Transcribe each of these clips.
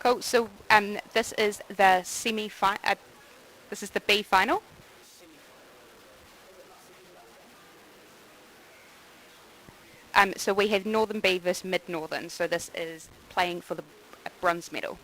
Cool. So this is the this is the B final. So we have Northern B versus Mid Northern. So this is playing for the bronze medal.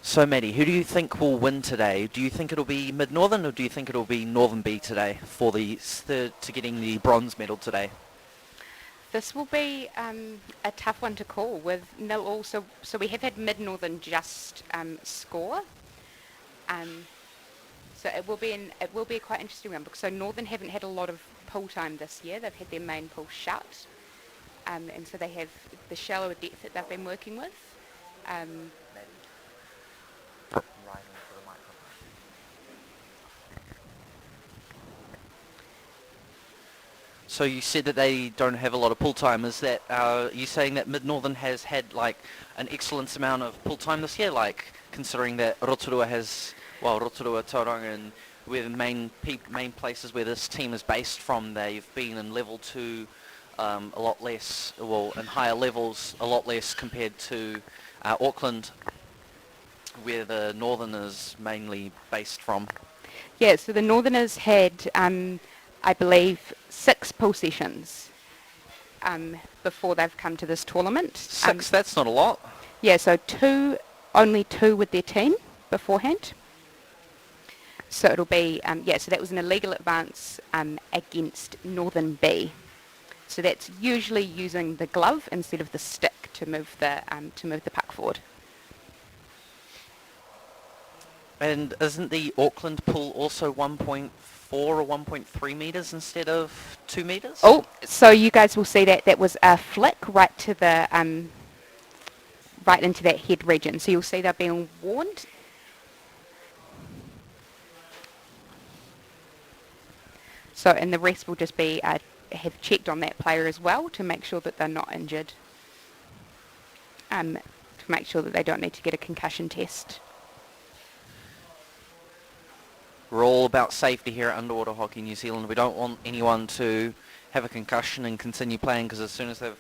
So Maddie, who do you think will win today? Do you think it'll be Mid-Northern or do you think it'll be Northern B today for the to getting the bronze medal today? This will be a tough one to call with 0-0. So we have had Mid Northern just score. So it will be a quite interesting one because so Northern haven't had a lot of pull time this year. They've had their main pull shut, and so they have the shallower depth that they've been working with. So you said that they don't have a lot of pull time. Is that you saying that Mid-Northern has had like an excellent amount of pull time this year? Like considering that Rotorua has, well, Rotorua, Tauranga, and where the main places where this team is based from, they've been in level 2 a lot less, well, in higher levels a lot less compared to Auckland, where the Northern is mainly based from. Yeah, so the Northerners had, I believe, 6 pull sessions before they've come to this tournament. 6, that's not a lot. Yeah, so only two with their team beforehand. So it'll be, so that was an illegal advance against Northern B. So that's usually using the glove instead of the stick to move the puck forward. And isn't the Auckland pull also 1.4 or 1.3 metres instead of 2 metres? Oh, so you guys will see that was a flick right to the right into that head region. So you'll see they're being warned. So, and the rest will just be have checked on that player as well to make sure that they're not injured. To make sure that they don't need to get a concussion test. We're all about safety here at Underwater Hockey New Zealand. We don't want anyone to have a concussion and continue playing, because as soon as they've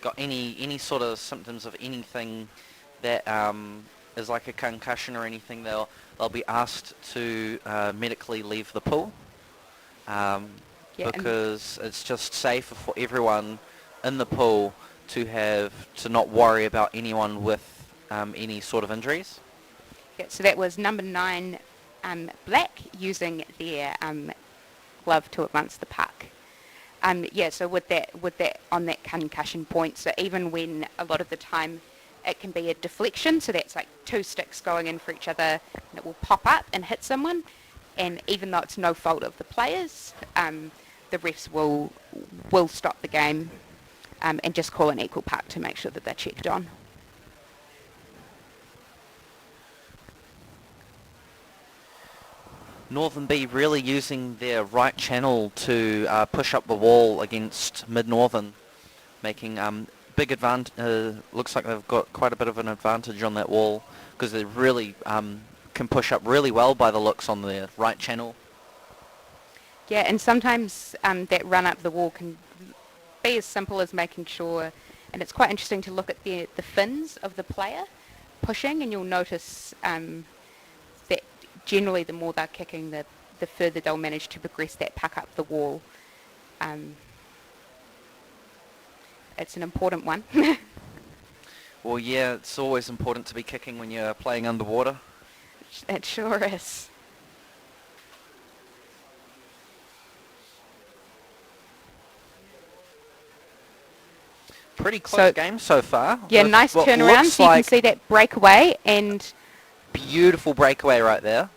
got any sort of symptoms of anything that is like a concussion or anything, they'll be asked to medically leave the pool. Because it's just safer for everyone in the pool to not worry about anyone with any sort of injuries. Yeah, so that was number 9, Black, using their glove to advance the puck. So with that on that concussion point, so even when a lot of the time it can be a deflection, so that's like 2 sticks going in for each other, and it will pop up and hit someone, and even though it's no fault of the players, the refs will stop the game and just call an equal puck to make sure that they're checked on. Northern B really using their right channel to push up the wall against Mid-Northern, making big advantage. Looks like they've got quite a bit of an advantage on that wall, because they really can push up really well by the looks on the right channel. Yeah, and sometimes that run up the wall can be as simple as making sure, and it's quite interesting to look at the fins of the player pushing, and you'll notice that generally the more they're kicking, the further they'll manage to progress that puck up the wall. It's an important one. Well, yeah, it's always important to be kicking when you're playing underwater. It sure is. Pretty close game so far. Yeah, nice turnaround. So you can see that breakaway, and beautiful breakaway right there.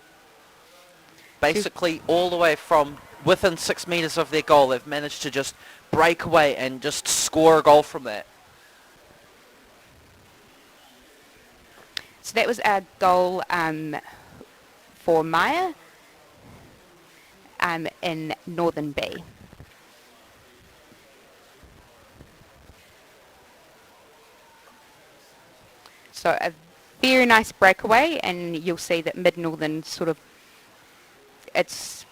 Basically all the way from within 6 metres of their goal, they've managed to just break away and just score a goal from that. So that was our goal for Maya in Northern B. So a very nice breakaway, and you'll see that Mid-Northern sort of, it's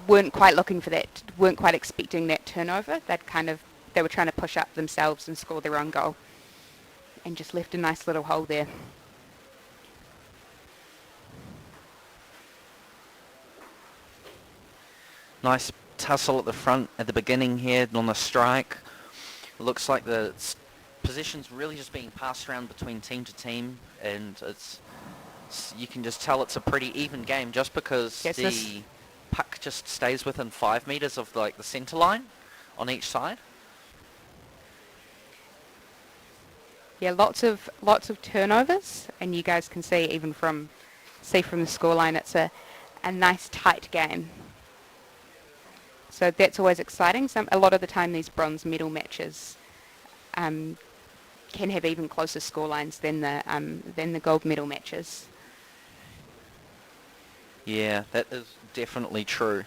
weren't quite looking for that, weren't quite expecting that turnover. They were trying to push up themselves and score their own goal, and just left a nice little hole there. Nice tussle at the front at the beginning here on the strike. It looks like the position's really just being passed around between team to team, and you can just tell it's a pretty even game just because the puck just stays within 5 meters of like the center line on each side. Yeah, lots of turnovers, and you guys can see even from the scoreline, it's a nice tight game. So that's always exciting. A lot of the time these bronze medal matches can have even closer scorelines than the gold medal matches. Yeah, that is definitely true.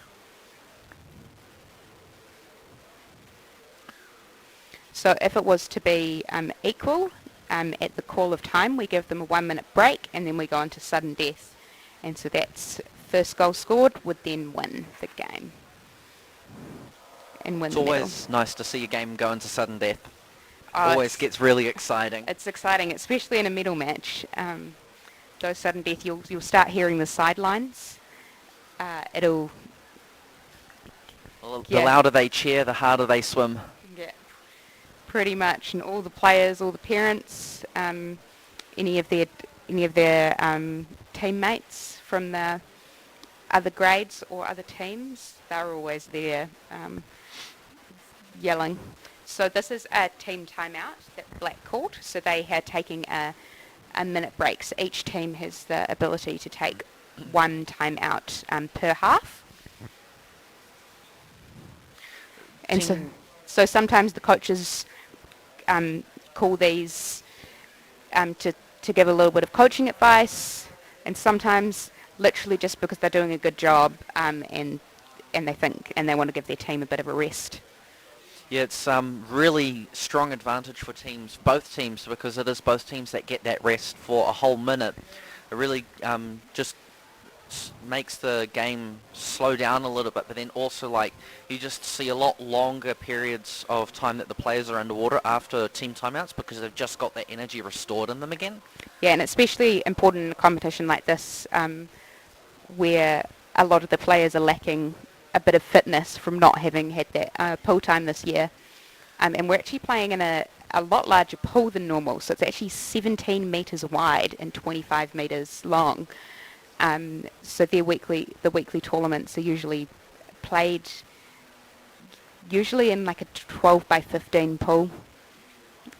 So if it was to be equal, at the call of time, we give them a 1 minute break, and then we go into sudden death. And so that's first goal scored would then win the game. And win It's the medal. always nice to see a game go into sudden death. Oh, Always gets really exciting. It's exciting, especially in a medal match. Those sudden death, you'll start hearing the sidelines. Well, the louder they cheer, the harder they swim. Yeah, pretty much, and all the players, all the parents, any of their teammates from the other grades or other teams, they're always there yelling. So this is a team timeout that Black called. So they are taking a minute break. So each team has the ability to take one timeout per half. And so sometimes the coaches call these to give a little bit of coaching advice, and sometimes literally just because they're doing a good job and they want to give their team a bit of a rest. Yeah, it's really strong advantage for both teams, because it is both teams that get that rest for a whole minute. It really just makes the game slow down a little bit, but then also like you just see a lot longer periods of time that the players are underwater after team timeouts, because they've just got that energy restored in them again. Yeah, and especially important in a competition like this, where a lot of the players are lacking a bit of fitness from not having had that pool time this year. And we're actually playing in a lot larger pool than normal, so it's actually 17 metres wide and 25 metres long. So the weekly tournaments are usually played in like a 12 by 15 pool.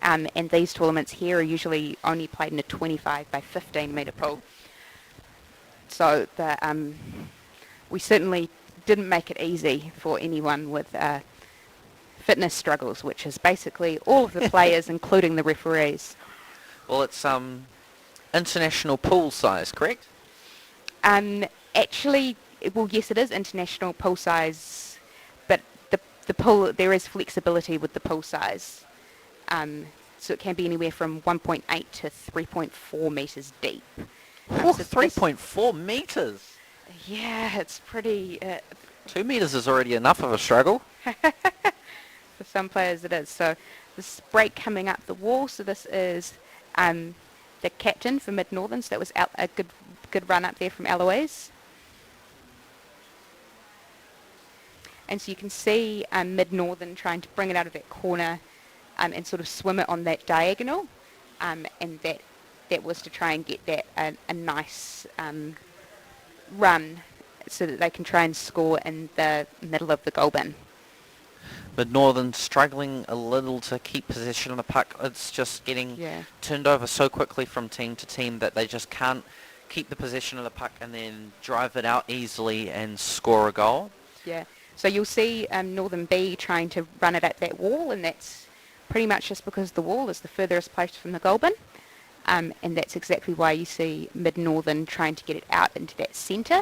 And these tournaments here are usually only played in a 25 by 15 metre pool. So we certainly didn't make it easy for anyone with fitness struggles, which is basically all of the players, including the referees. Well, it's international pool size, correct? Actually, well, yes, it is international pool size, but the pool, there is flexibility with the pool size. So it can be anywhere from 1.8 to 3.4 metres deep. So 3.4 metres? Yeah, it's pretty... 2 metres is already enough of a struggle. For some players it is. So this break coming up the wall, so this is the captain for Mid-Northern, so that was a good run up there from Eloise. And so you can see Mid-Northern trying to bring it out of that corner and sort of swim it on that diagonal, and that was to try and get that a nice run so that they can try and score in the middle of the goal bin. Mid-Northern struggling a little to keep possession of the puck. It's just getting turned over so quickly from team to team that they just can't keep the possession of the puck and then drive it out easily and score a goal. Yeah, so you'll see Northern B trying to run it at that wall, and that's pretty much just because the wall is the furthest place from the goal bin. and that's exactly why you see Mid-Northern trying to get it out into that centre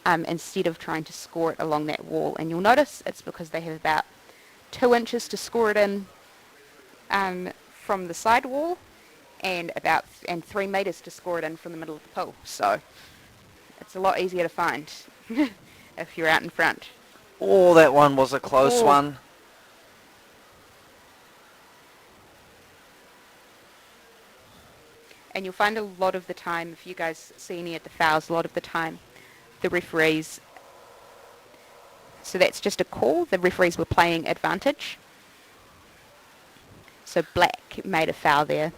instead of trying to score it along that wall. And you'll notice it's because they have about 2 inches to score it in from the side wall, and 3 metres to score it in from the middle of the pool. So it's a lot easier to find if you're out in front. Oh, that one was a close Oh. one. And you'll find a lot of the time, if you guys see any of the fouls, a lot of the time the referees, so that's just a call, the referees were playing advantage. So Black made a foul there.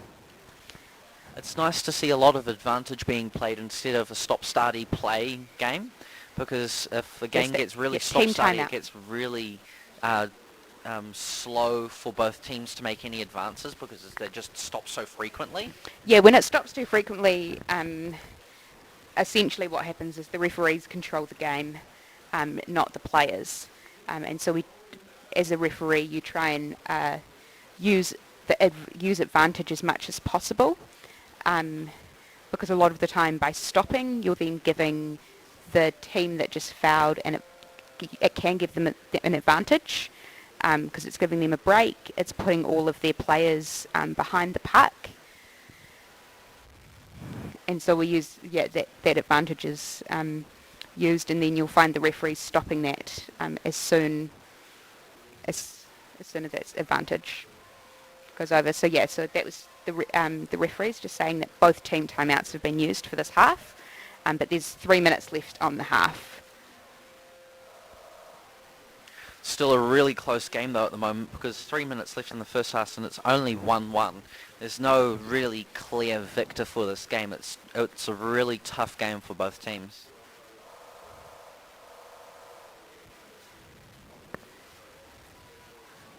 It's nice to see a lot of advantage being played instead of a stop-starty play game, because if the game gets really stop-starty, it gets really slow for both teams to make any advances because they just stop so frequently. Yeah, when it stops too frequently, essentially what happens is the referees control the game, not the players. And so as a referee, you try and use advantage as much as possible. Because a lot of the time by stopping, you're then giving the team that just fouled, and it can give them an advantage because it's giving them a break. It's putting all of their players behind the puck. And so we use, that advantage is used, and then you'll find the referees stopping that as soon as that advantage goes over. So that was the referees just saying that both team timeouts have been used for this half, but there's 3 minutes left on the half. Still a really close game though at the moment, because 3 minutes left in the first half and it's only 1-1. There's no really clear victor for this game. It's a really tough game for both teams.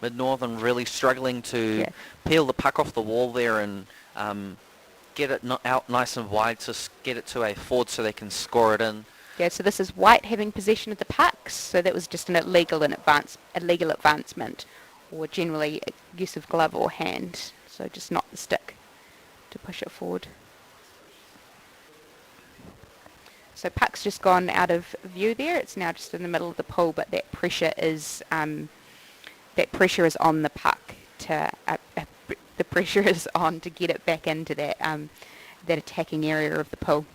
Mid-Northern really struggling to peel the puck off the wall there and get it out nice and wide to get it to a forward so they can score it in. Yeah, so this is White having possession of the puck, so that was just an illegal advancement, or generally use of glove or hand, so just not the stick to push it forward. So puck's just gone out of view there. It's now just in the middle of the pool, but that pressure is on the puck the pressure is on to get it back into that attacking area of the pool.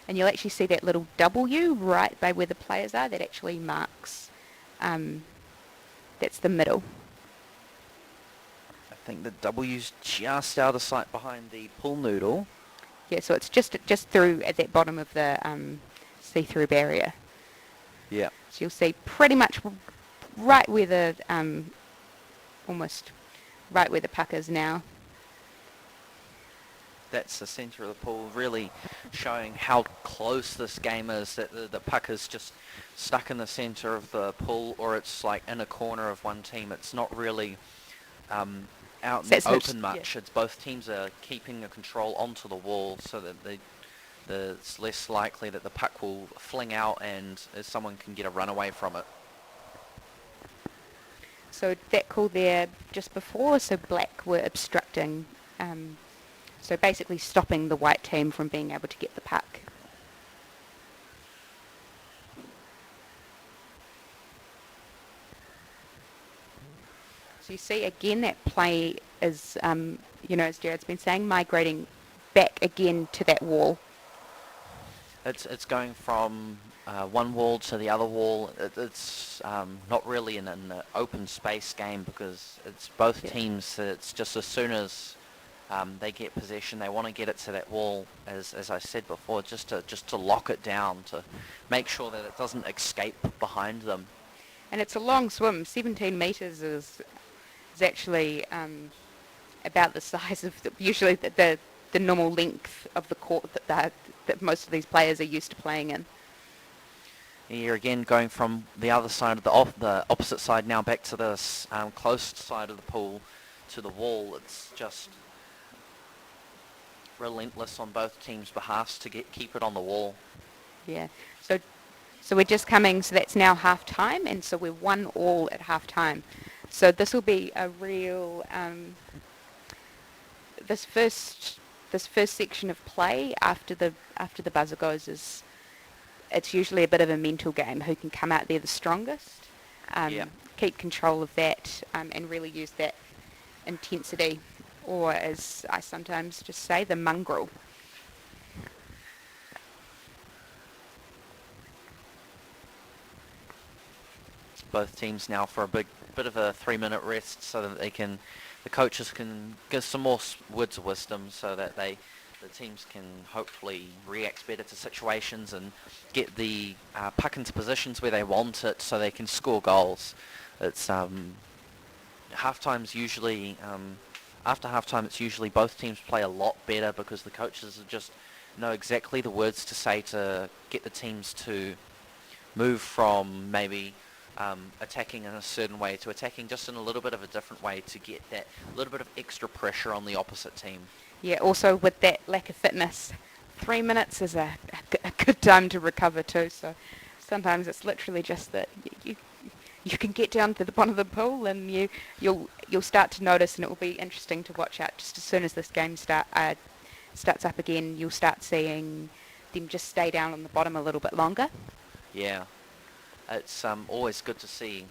And you'll actually see that little W right by where the players are. That actually marks, that's the middle. I think the W's just out of sight behind the pool noodle. Yeah, so it's just through at that bottom of the see-through barrier. Yeah. So you'll see pretty much right where the, almost right where the puck is now. That's the centre of the pool, really showing how close this game is, that the puck is just stuck in the centre of the pool, or it's like in a corner of one team. It's not really out in the open much. Yeah. It's both teams are keeping the control onto the wall so that it's less likely that the puck will fling out and someone can get a runaway from it. So that call there just before, so Black were obstructing, so basically stopping the White team from being able to get the puck. So you see again that play is, as Jared's been saying, migrating back again to that wall. It's going from one wall to the other wall. It's not really in an open space game because it's both teams. It's just as soon as they get possession, they want to get it to that wall, as I said before, just to lock it down, to make sure that it doesn't escape behind them. And it's a long swim. 17 metres is actually about the size of usually the normal length of the court that most of these players are used to playing in. Here again, going from the other side of the opposite side now back to this close side of the pool to the wall. It's just relentless on both teams' behalfs to keep it on the wall. Yeah. So we're just coming. So that's now half time, and so we're 1-1 at half time. So this will be a real this first section of play after the buzzer goes is it's usually a bit of a mental game. Who can come out there the strongest? Yeah. Keep control of that and really use that intensity, or as I sometimes just say, the mongrel. Both teams now for a bit of a 3-minute rest so that the coaches can give some more words of wisdom so that the teams can hopefully react better to situations and get the puck into positions where they want it so they can score goals. It's halftime's usually after halftime it's usually both teams play a lot better because the coaches just know exactly the words to say to get the teams to move from maybe attacking in a certain way to attacking just in a little bit of a different way to get that little bit of extra pressure on the opposite team. Yeah, also with that lack of fitness, 3 minutes is a good time to recover too. So sometimes it's literally just that you can get down to the bottom of the pool and you'll start to notice, and it will be interesting to watch out. Just as soon as this game starts up again, you'll start seeing them just stay down on the bottom a little bit longer. Yeah, it's always good to see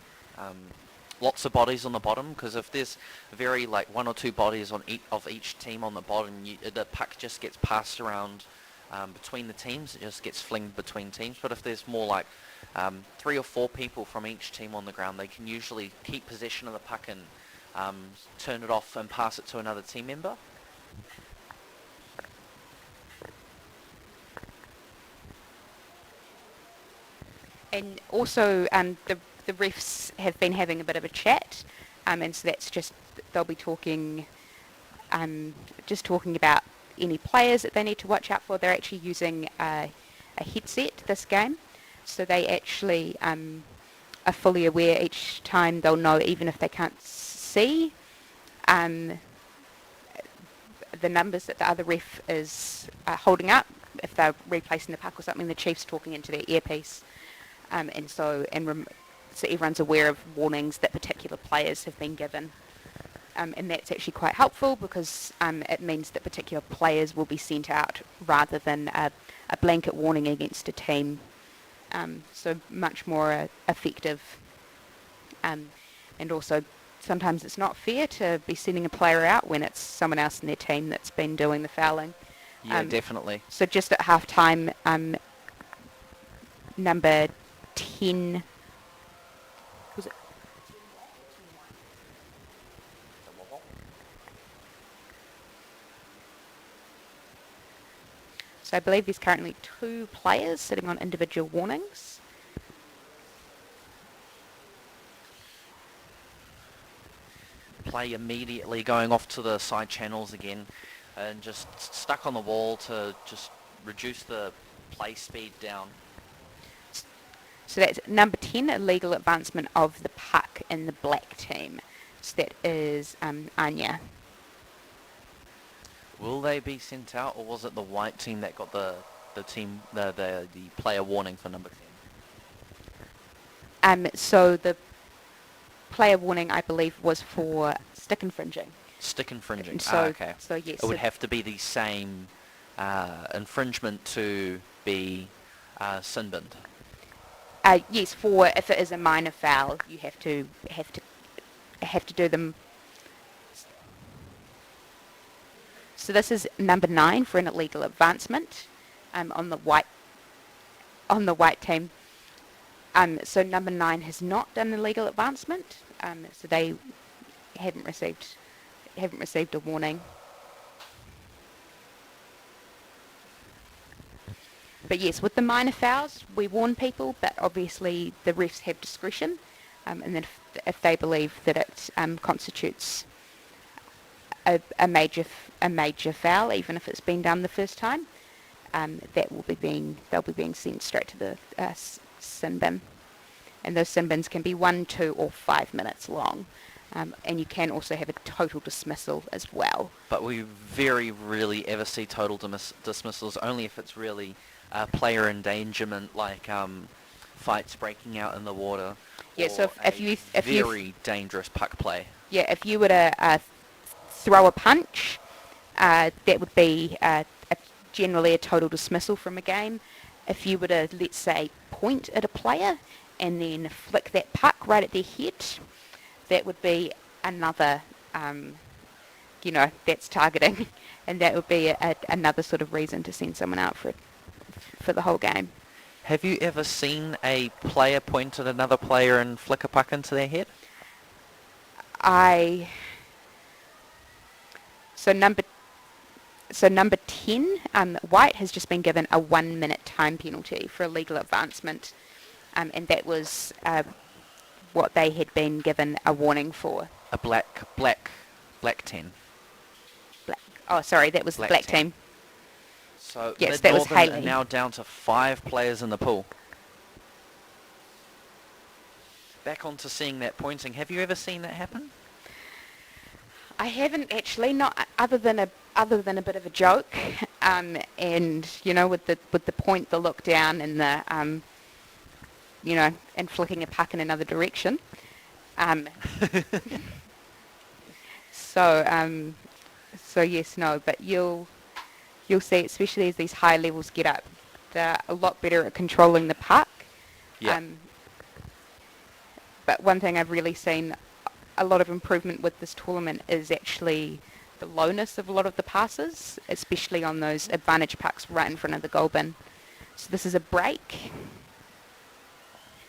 lots of bodies on the bottom, because if there's very like 1 or 2 bodies on of each team on the bottom, the puck just gets passed around between the teams. It just gets flinged between teams. But if there's more like 3 or 4 people from each team on the ground, they can usually keep possession of the puck and turn it off and pass it to another team member. And also, the refs have been having a bit of a chat, and so that's just they'll be talking, just talking about any players that they need to watch out for. They're actually using a headset this game, so they actually are fully aware each time. They'll know even if they can't see the numbers that the other ref is holding up. If they're replacing the puck or something, the chief's talking into their earpiece. So everyone's aware of warnings that particular players have been given. And that's actually quite helpful because it means that particular players will be sent out rather than a blanket warning against a team. So much more effective. And also sometimes it's not fair to be sending a player out when it's someone else in their team that's been doing the fouling. Yeah, definitely. So just at half-time, number 10... Was it? So I believe there's currently 2 players sitting on individual warnings. Play immediately going off to the side channels again and just stuck on the wall to just reduce the play speed down. So that's number 10, illegal advancement of the puck in the black team. So that is Anya. Will they be sent out, or was it the white team that got the player warning for number 10? So the player warning, I believe, was for stick infringing. Stick infringing. So, okay. So yes, it would have to be the same infringement to be sin binned. Yes, for if it is a minor foul, you have to do them. So this is number 9 for an illegal advancement on the white team. So number 9 has not done an illegal advancement, so they haven't received a warning. But yes, with the minor fouls, we warn people, but obviously the refs have discretion, and then if they believe that it constitutes a major foul, even if it's been done the first time, they'll be being sent straight to the sin bin, and those sin bins can be 1, 2, or 5 minutes long, and you can also have a total dismissal as well. But we very rarely ever see total dismissals, only if it's really player endangerment, like fights breaking out in the water. Yeah, so if you very dangerous puck play. Yeah, if you were to throw a punch that would be generally a total dismissal from a game. If you were to, let's say, point at a player and then flick that puck right at their head, that would be another, that's targeting, and that would be another sort of reason to send someone out for the whole game. Have you ever seen a player point at another player and flick a puck into their head? So number 10, White has just been given a 1-minute time penalty for illegal advancement, and that was what they had been given a warning for. A black 10. Oh, sorry, that was the black team. So yes, that was Mid-Northern Haley. are now down to 5 players in the pool. Back on to seeing that pointing. Have you ever seen that happen? I haven't actually, not other than a bit of a joke, and with the point, the look down, and the and flicking a puck in another direction. So yes, no, but you'll see, especially as these high levels get up, they're a lot better at controlling the puck. Yeah. But one thing I've really seen a lot of improvement with this tournament is actually the lowness of a lot of the passes, especially on those advantage pucks right in front of the goal bin. So this is a break.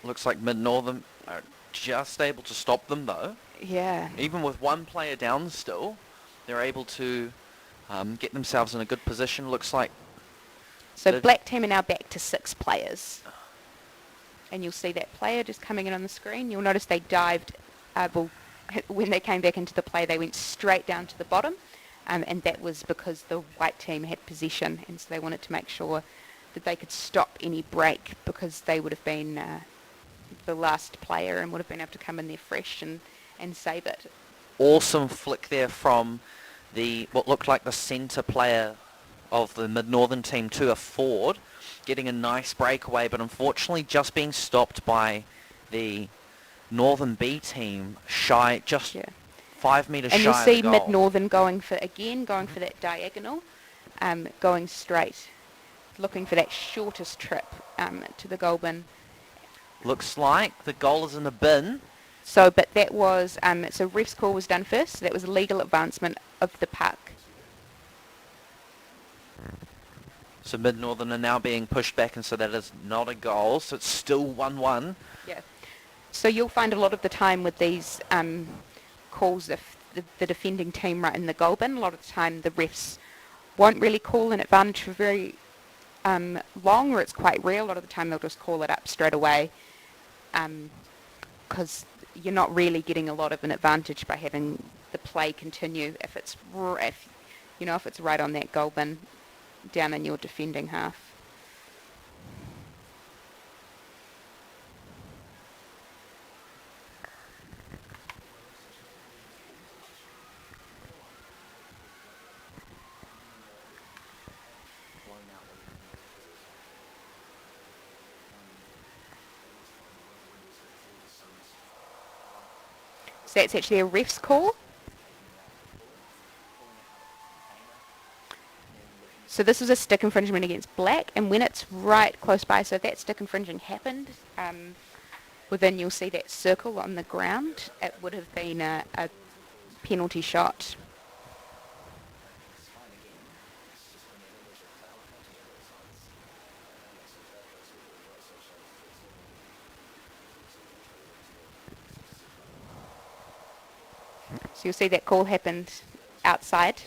Looks like Mid-Northern are just able to stop them though. Yeah. Even with one player down still, they're able to get themselves in a good position. Looks like... So black team are now back to 6 players. And you'll see that player just coming in on the screen. You'll notice they dived, when they came back into the play, they went straight down to the bottom. And that was because the white team had possession, and so they wanted to make sure that they could stop any break, because they would have been the last player and would have been able to come in there fresh and save it. Awesome flick there from what looked like the centre player of the Mid-Northern team to a forward, getting a nice breakaway, but unfortunately just being stopped by the Northern B team, just 5 metres shy of the goal. And you'll see Mid-Northern going for that diagonal, going straight, looking for that shortest trip to the goal bin. Looks like the goal is in the bin. So, but that was, so ref's call was done first, so that was legal advancement of the puck. So Mid-Northern are now being pushed back, and so that is not a goal, so it's still 1-1. Yeah. So you'll find a lot of the time with these calls, if the defending team right in the goal bin, a lot of the time the refs won't really call an advantage for very long, or it's quite rare. A lot of the time they'll just call it up straight away, because you're not really getting a lot of an advantage by having the play continue if it's right on that goal bin down in your defending half. So that's actually a ref's call. So this was a stick infringement against black, and when it's right close by, so if that stick infringement happened, within you'll see that circle on the ground, it would have been a penalty shot. So you'll see that call happened outside,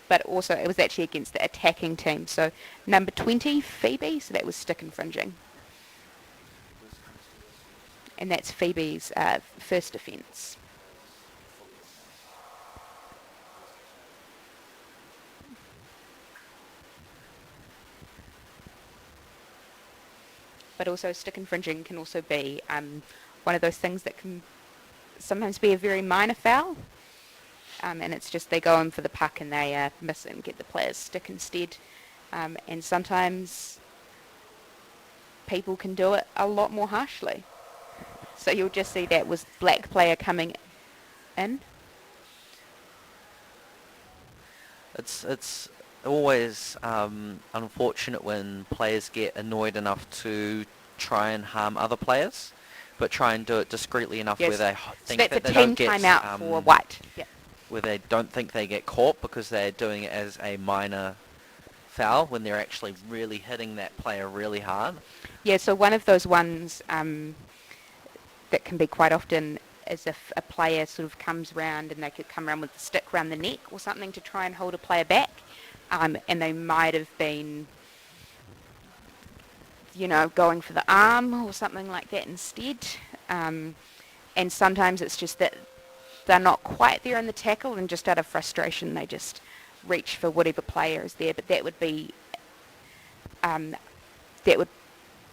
but also it was actually against the attacking team. So number 20, Phoebe, so that was stick infringing. And that's Phoebe's first offence. But also stick infringing can also be one of those things that can sometimes be a very minor foul, and it's just they go in for the puck and they miss it and get the player's stick instead, and sometimes people can do it a lot more harshly. So you'll just see that was black player coming in. It's always unfortunate when players get annoyed enough to try and harm other players, but try and do it discreetly enough where Yes. they So think that's a that they team don't get timeout for white. Yeah. where they don't think they get caught because they're doing it as a minor foul when they're actually really hitting that player really hard. Yeah, so one of those ones that can be quite often is if a player sort of comes round and they could come around with the stick around the neck or something to try and hold a player back, and they might have been, going for the arm or something like that instead. And sometimes it's just that they're not quite there in the tackle and just out of frustration they just reach for whatever player is there. But that would be, that would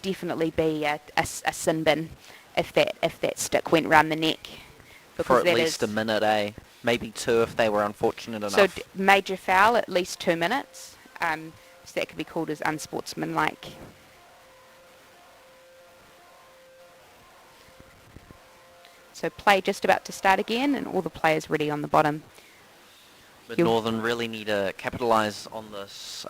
definitely be a sin bin if that stick went round the neck. For at that least a minute, maybe 2 if they were unfortunate enough. So major foul, at least 2 minutes. So that could be called as unsportsmanlike. So play just about to start again, and all the players ready on the bottom. But Northern really need to capitalise on this.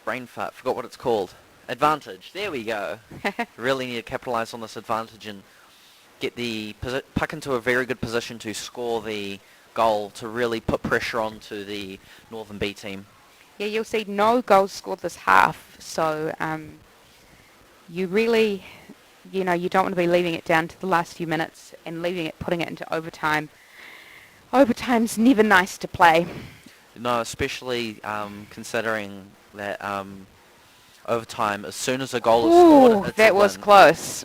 Brain fart, forgot what it's called. Advantage, there we go. Really need to capitalise on this advantage and get the puck into a very good position to score the goal to really put pressure onto the Northern B team. Yeah, you'll see no goals scored this half, so you really, you don't want to be leaving it down to the last few minutes and putting it into overtime. Overtime's never nice to play. No, especially considering that overtime, as soon as a goal is scored, it's that a was win. close.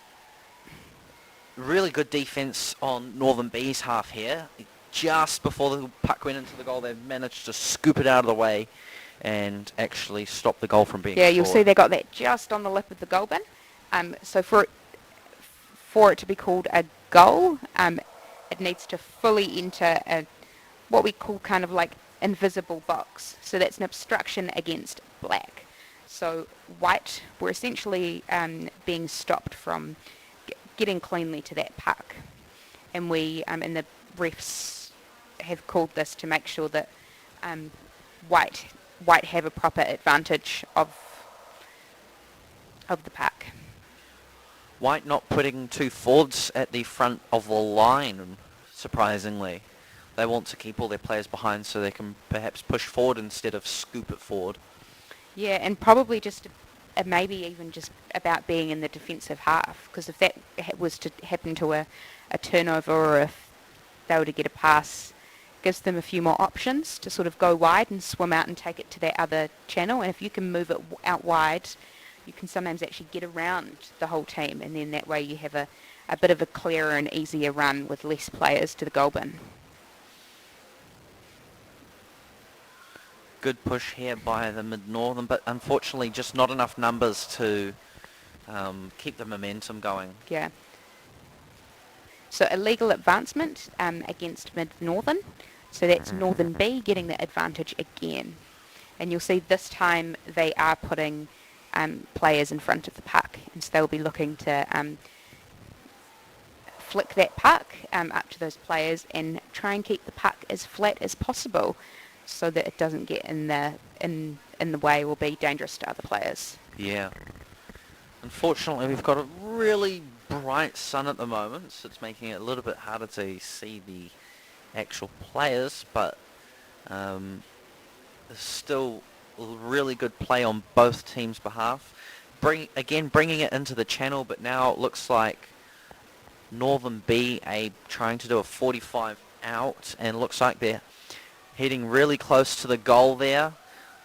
Really good defence on Northern B's half here. Just before the puck went into the goal, they managed to scoop it out of the way and actually stop the goal from being scored. Yeah, you'll see they got that just on the lip of the goal bin. So for it to be called a goal, it needs to fully enter what we call kind of like invisible box. So that's an obstruction against black. So white were essentially being stopped from getting cleanly to that puck. And we, and the refs have called this to make sure that white have a proper advantage of the puck. White not putting 2 forwards at the front of the line, surprisingly. They want to keep all their players behind so they can perhaps push forward instead of scoop it forward. Yeah, and probably just maybe even just about being in the defensive half, because if that was to happen to a turnover, or if they were to get a pass, gives them a few more options to sort of go wide and swim out and take it to that other channel. And if you can move it out wide, you can sometimes actually get around the whole team, and then that way you have a bit of a clearer and easier run with less players to the goal bin. Good push here by the Mid-Northern, but unfortunately just not enough numbers to keep the momentum going. Yeah. So illegal advancement against Mid-Northern. So that's Northern B getting the advantage again. And you'll see this time they are putting players in front of the puck. And so they'll be looking to flick that puck up to those players and try and keep the puck as flat as possible, so that it doesn't get in the way or be dangerous to other players. Yeah. Unfortunately, we've got a really bright sun at the moment, so it's making it a little bit harder to see the actual players, but there's still really good play on both teams' behalf. Bringing it into the channel, but now it looks like Northern B are trying to do a 45 out, and looks like they're heading really close to the goal there.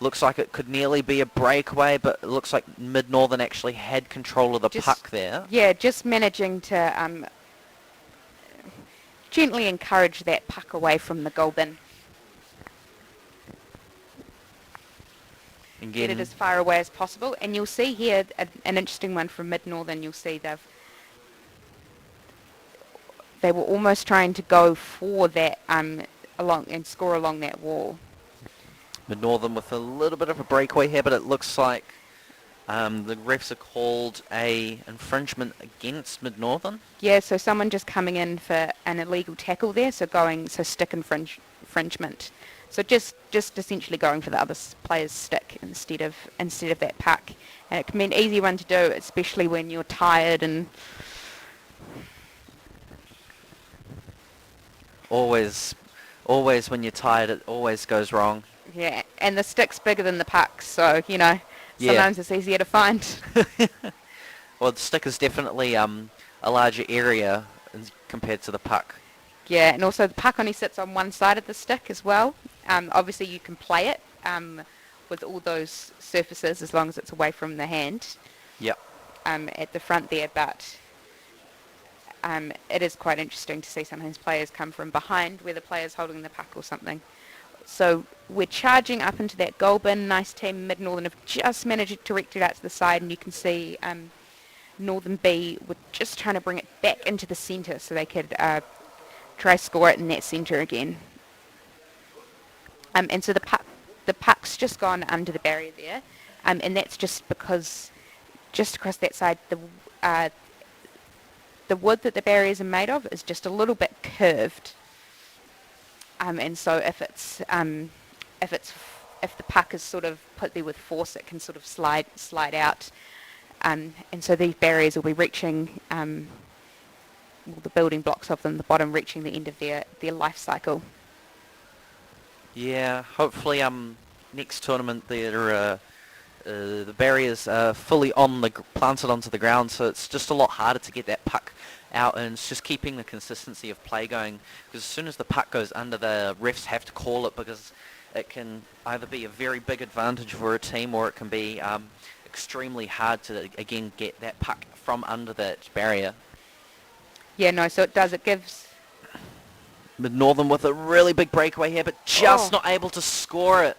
Looks like it could nearly be a breakaway, but it looks like Mid-Northern actually had control of the puck there. Yeah, just managing to gently encourage that puck away from the goal bin. Again, Get it as far away as possible. And you'll see here an interesting one from Mid-Northern. You'll see they were almost trying to go for that along and score along that wall. Mid-Northern with a little bit of a breakaway here, but it looks like The refs are called a infringement against Mid Northern. Yeah, so someone just coming in for an illegal tackle there, so stick infringement. So just essentially going for the other player's stick instead of that puck. And it can be an easy one to do, especially when you're tired and Always when you're tired, it always goes wrong. yeah, and the stick's bigger than the puck, so Yeah. sometimes it's easier to find. Well, the stick is definitely a larger area compared to the puck. Yeah, and also the puck only sits on one side of the stick as well. Obviously you can play it with all those surfaces as long as it's away from the hand Yep. at the front there, but it is quite interesting to see sometimes players come from behind where the player's holding the puck or something. So we're charging up into that goal bin. Nice team. Mid Northern have just managed to direct it out to the side, and you can see Northern B were just trying to bring it back into the centre so they could try score it in that centre again. And so the puck's just gone under the barrier there, and that's just because just across that side the wood that the barriers are made of is just a little bit curved. And so if the puck is sort of put there with force, it can sort of slide out. And so these barriers will be reaching, the building blocks of them, the bottom reaching the end of their life cycle. Yeah, hopefully next tournament the barriers are fully planted onto the ground, so it's just a lot harder to get that puck out, and it's just keeping the consistency of play going, because as soon as the puck goes under, the refs have to call it, because it can either be a very big advantage for a team, or it can be extremely hard to again get that puck from under that barrier. Yeah, no, so it does. It gives Mid Northern with a really big breakaway here, but just not able to score it.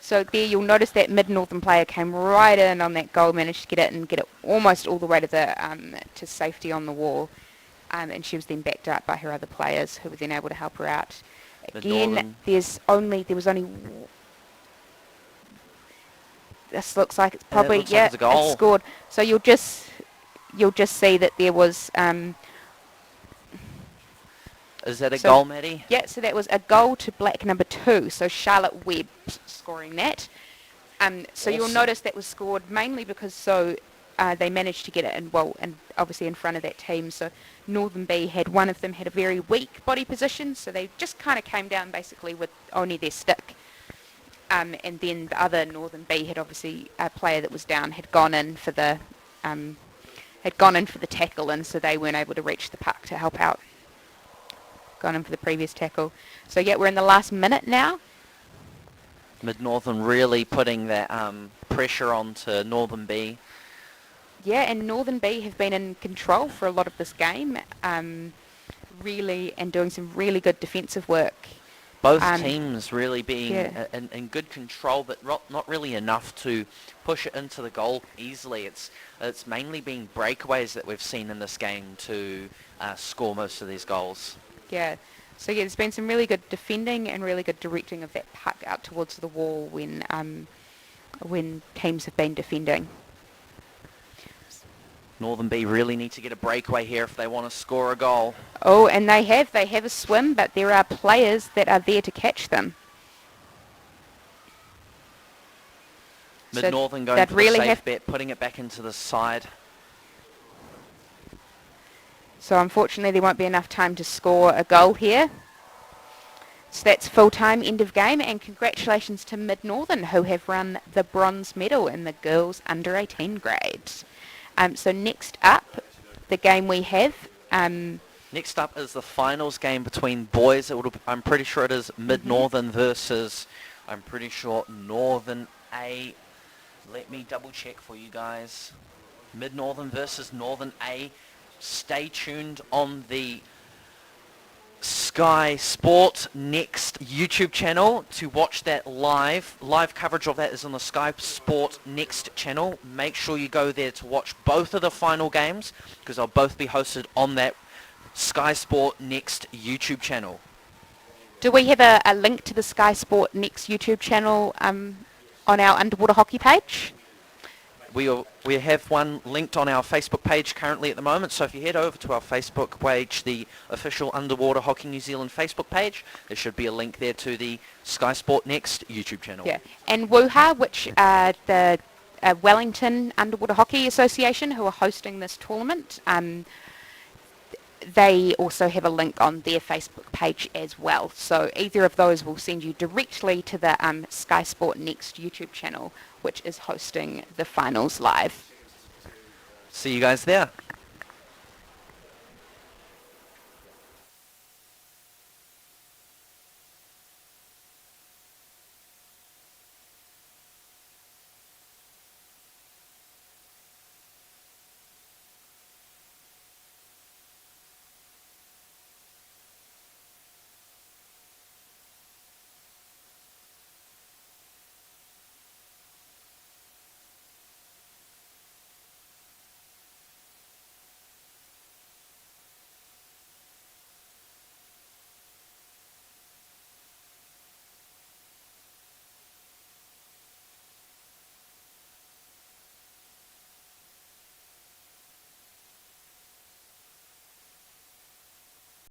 So there you'll notice that Mid Northern player came right in on that goal, managed to get it almost all the way to the to safety on the wall, and she was then backed up by her other players who were then able to help her out. Again, there was only this looks like it's probably like it's a goal. It's scored. So you'll just see that there was. Is that a goal, Maddie? Yeah, so that was a goal to black number 2, so Charlotte Webb scoring that. So Awesome. You'll notice that was scored mainly because they managed to get it and obviously in front of that team. So Northern B one of them had a very weak body position, so they just kind of came down basically with only their stick. And then the other Northern B had obviously a player that was down had gone in for the tackle, and so they weren't able to reach the puck to help out. Gone in for the previous tackle. So yeah, we're in the last minute now. Mid Northern really putting that pressure onto Northern B. Yeah, and Northern B have been in control for a lot of this game, really, and doing some really good defensive work. Both teams really being Yeah. in good control, but not really enough to push it into the goal easily. It's mainly been breakaways that we've seen in this game to score most of these goals. Yeah. So yeah, there's been some really good defending and really good directing of that puck out towards the wall when teams have been defending. Northern B really need to get a breakaway here if they want to score a goal. Oh, and they have a swim, but there are players that are there to catch them. Mid Northern going they'd for really the safe have- bet, putting it back into the side. So unfortunately there won't be enough time to score a goal here. So that's full-time, end of game, and congratulations to Mid Northern who have run the bronze medal in the girls under 18 grade. So next up, the game we have. Next up is the finals game between boys. I'm pretty sure it is Mid Northern versus, I'm pretty sure, Northern A. Let me double check for you guys. Mid Northern versus Northern A. Stay tuned on the Sky Sport Next YouTube channel to watch that live. Live coverage of that is on the Sky Sport Next channel. Make sure you go there to watch both of the final games, because they'll both be hosted on that Sky Sport Next YouTube channel. Do we have a link to the Sky Sport Next YouTube channel on our underwater hockey page? We have one linked on our Facebook page currently at the moment, so if you head over to our Facebook page, the official Underwater Hockey New Zealand Facebook page, there should be a link there to the Sky Sport Next YouTube channel. Yeah, and WUHA, which are the Wellington Underwater Hockey Association, who are hosting this tournament, they also have a link on their Facebook page as well. So either of those will send you directly to the Sky Sport Next YouTube channel, which is hosting the finals live. See you guys there.